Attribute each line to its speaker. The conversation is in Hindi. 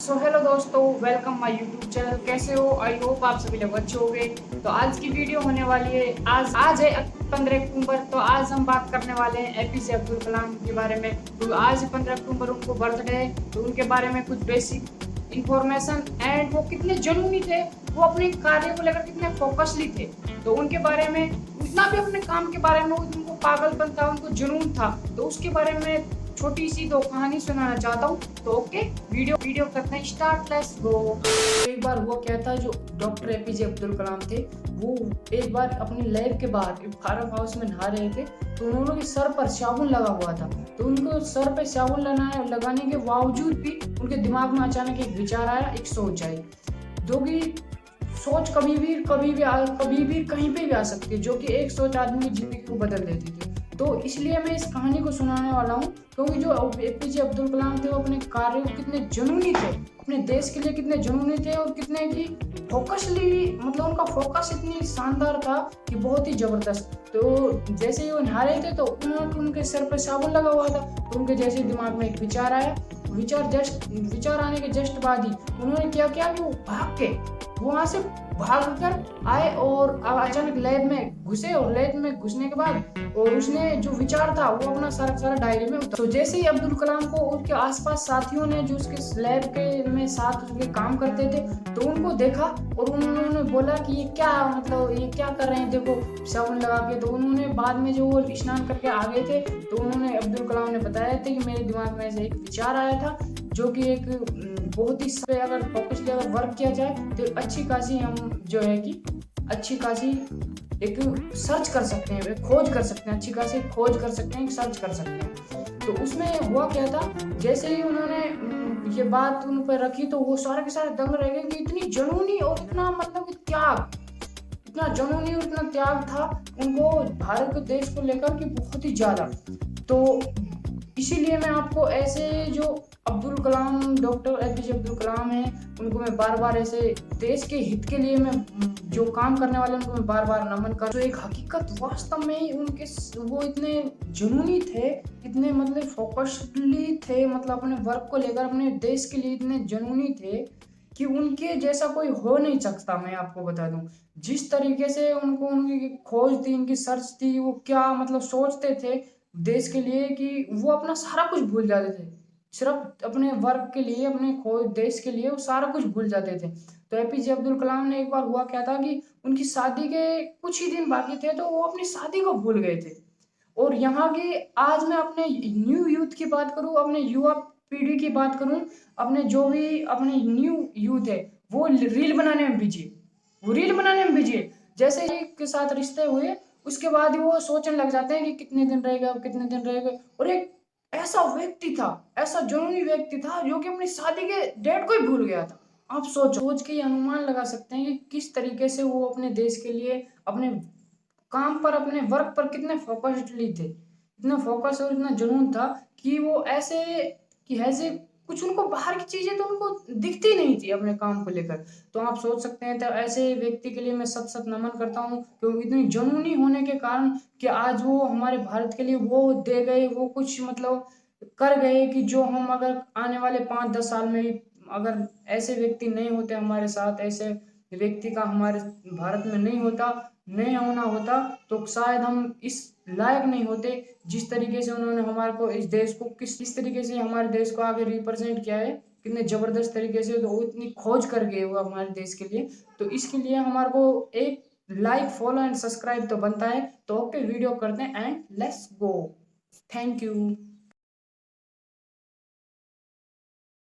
Speaker 1: सो हेलो दोस्तों, वेलकम माय यूट्यूब चैनल। कैसे हो? आई होप आप सभी लोग अच्छे होंगे। तो आज की वीडियो होने वाली है, आज है 15 अक्टूबर। तो आज हम बात करने वाले हैं एपीजे अब्दुल कलाम के बारे में। तो आज 15 अक्टूबर उनको बर्थडे है, तो उनके बारे में कुछ बेसिक इंफॉर्मेशन एंड वो कितने जुनूनी थे, वो अपने कार्य को लेकर कितने फोकसली थे। तो उनके बारे में इतना भी अपने काम के बारे में उनको पागलपन था, उनको जुनून था, तो उसके बारे में छोटी सी दो कहानी सुनाना चाहता हूँ। तो ओके, वीडियो करते हैं स्टार्ट, लेट्स गो। एक बार हुआ क्या था, जो डॉक्टर एपीजे अब्दुल कलाम थे, वो एक बार अपनी लैब के बाहर एक फार्म हाउस में नहा रहे थे। तो उन्होंने सर पर साबुन लगा हुआ था, तो उनको सर पे साबुन लगाने के बावजूद भी उनके दिमाग में अचानक एक विचार आया, एक सोच आई, जो कि सोच कभी भी कहीं पे भी आ सकती है, जो कि एक सोच आदमी की जिंदगी को बदल देती थी। तो इसलिए मैं इस कहानी को सुनाने वाला हूँ, क्योंकि जो एपीजे अब्दुल कलाम थे, वो अपने कार्य को कितने जुनूनी थे, अपने देश के लिए कितने जुनूनी थे, और कितने की फोकसली, मतलब उनका फोकस इतनी शानदार था कि बहुत ही जबरदस्त। तो जैसे ही वो नहा रहे थे, तो उनके सर पर साबुन लगा हुआ था, तो उनके जैसे दिमाग में एक विचार आया। विचार आने के जस्ट बाद ही उन्होंने क्या किया कि वो भाग के वहां से भाग कर आए और अचानक लैब में घुसे, और लैब में घुसने के बाद और उसने जो विचार था वो अपना सारा डायरी में उतारा। तो जैसे ही अब्दुल कलाम को उसके आसपास साथियों ने, जो उसके लैब के में साथ उसके काम करते थे, तो उनको देखा और उन्होंने बोला कि ये क्या, मतलब ये क्या कर रहे हैं, देखो साबुन लगा के। तो उन्होंने बाद में जो वो स्नान करके आ गए थे, तो उन्होंने अब्दुल कलाम ने बताया था कि मेरे दिमाग में ऐसे एक विचार आया था, जो कि एक बहुत ही पे अगर फोकसली अगर वर्क किया जाए तो अच्छी खासी हम जो है कि अच्छी खासी एक सर्च कर सकते हैं, खोज कर सकते हैं, अच्छी खासी खोज कर सकते हैं, सर्च कर सकते हैं। तो उसमें हुआ क्या था, जैसे ही उन्होंने ये बात उन पर रखी, तो वो सारे के सारे दंग रह गए कि इतनी जुनूनी और इतना, मतलब कि त्याग, इतना जुनूनी और इतना त्याग था उनको भारत के देश को लेकर कि बहुत ही ज्यादा। तो इसीलिए मैं आपको ऐसे जो अब्दुल कलाम, डॉक्टर एपीजे अब्दुल कलाम है, उनको मैं बार बार ऐसे देश के हित के लिए मैं जो काम करने वाले उनको मैं बार बार नमन कर। तो एक हकीकत वास्तव में ही उनके, वो इतने जुनूनी थे, इतने मतलब फोकसली थे, मतलब अपने वर्क को लेकर अपने देश के लिए इतने जुनूनी थे कि उनके जैसा कोई हो नहीं सकता। मैं आपको बता दूं, जिस तरीके से उनको उनकी खोज थी, उनकी सर्च थी, वो क्या मतलब सोचते थे देश के लिए, कि वो अपना सारा कुछ भूल जाते थे, सिर्फ अपने वर्क के लिए, अपने खोज देश के लिए वो सारा कुछ भूल जाते थे। तो एपीजे अब्दुल कलाम ने एक बार हुआ क्या था कि उनकी शादी के कुछ ही दिन बाकी थे, तो वो अपनी शादी को भूल गए थे। और यहाँ की, आज मैं अपने न्यू यूथ की बात करूं, अपने युवा पीढ़ी की बात करूं, अपने जो भी अपने न्यू यूथ है, वो रील बनाने में बिजी है, वो रील बनाने में बिजी है। जैसे ही के साथ रिश्ते हुए, उसके बाद ही वो सोचने लग जाते हैं कि कितने दिन रहेगा, कितने दिन रहेगा। और एक ऐसा व्यक्ति था, ऐसा जुनूनी व्यक्ति था, जो कि अपनी शादी के डेट को ही भूल गया था। आप सोच के ये अनुमान लगा सकते हैं कि किस तरीके से वो अपने देश के लिए, अपने काम पर, अपने वर्क पर कितने फोकस्डली थे, इतना फोकस और इतना जुनून था कि वो ऐसे, कि ऐसे कुछ उनको बाहर की चीजें तो उनको दिखती नहीं थी अपने काम को लेकर। तो आप सोच सकते हैं, तो ऐसे व्यक्ति के लिए मैं सत सत नमन करता हूँ, क्योंकि इतनी जुनूनी होने के कारण कि आज वो हमारे भारत के लिए वो दे गए, वो कुछ मतलब कर गए, कि जो हम अगर आने वाले 5-10 साल में भी अगर ऐसे व्यक्ति नहीं होते हमारे साथ, ऐसे व्यक्ति का हमारे भारत में नहीं होता, नहीं होना होता, तो शायद हम इस लायक नहीं होते। जिस तरीके से उन्होंने हमारे को, इस देश को किस तरीके से हमारे देश को आगे रिप्रेजेंट किया है, कितने जबरदस्त तरीके से, तो वो इतनी खोज कर गए वो हमारे देश के लिए। तो इसके लिए हमारे को एक लाइक, फॉलो एंड सब्सक्राइब तो बनता है। तो ओके, वीडियो करते हैं and let's go. Thank you.